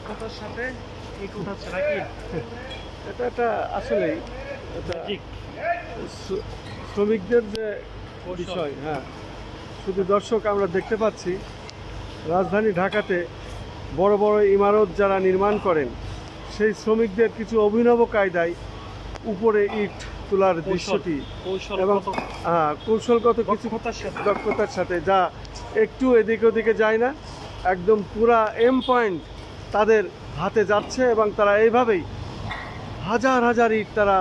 দক্ষতার সাথে ইট উঠাচ্ছে নাকি? এটা একটা আসলেই এটা শ্রমিকদের যে বিষয়, হ্যাঁ। শুধু দর্শক, আমরা দেখতে পাচ্ছি রাজধানী ঢাকাতে বড় বড় ইমারত যারা নির্মাণ করেন সেই শ্রমিকদের কিছু অভিনব কায়দায় উপরে ইট তোলার দৃশ্যটি এবং কৌশলগত কিছু দক্ষতার সাথে, যা একটু এদিক ওদিকে যায় না, একদম পুরা এম পয়েন্ট তাদের হাতে যাচ্ছে এবং তারা এইভাবেই হাজার হাজার ইট তারা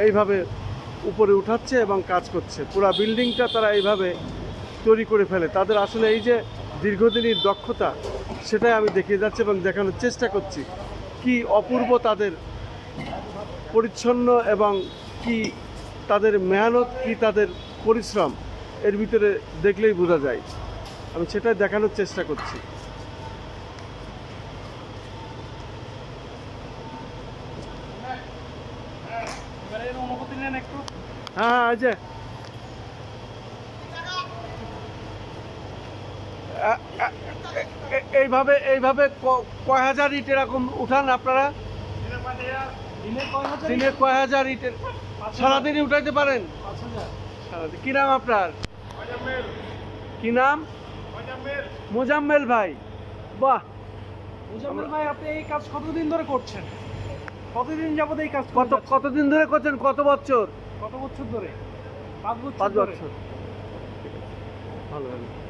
এইভাবে উপরে উঠাচ্ছে এবং কাজ করছে। পুরা বিল্ডিংটা তারা এইভাবে তৈরি করে ফেলে। তাদের আসলে এই যে দীর্ঘদিনের দক্ষতা, সেটাই আমি দেখিয়ে যাচ্ছি এবং দেখানোর চেষ্টা করছি কি অপূর্ব তাদের পরিচ্ছন্ন এবং কি তাদের মেহনত, কি তাদের পরিশ্রম এর ভিতরে দেখলেই বোঝা যায়। আমি সেটাই দেখানোর চেষ্টা করছি। হ্যাঁ, এই যে এইভাবে এইভাবে কয় হাজার ইট এরকম উঠান আপনারা? দিনে কয় হাজার ইটের সারাদিনই উঠাইতে পারেন? সারাদিন। কি নাম আপনার? কি নাম? মোজাম্মেল ভাই। বাহ, মোজাম্মেল ভাই, আপনি এই কাজ কতদিন ধরে করছেন? কতদিন যাবত এই কাজ কতদিন ধরে করছেন? কত বছর? কত বছর ধরে? 5 বছর। 5 বছর। ভালো ভালো।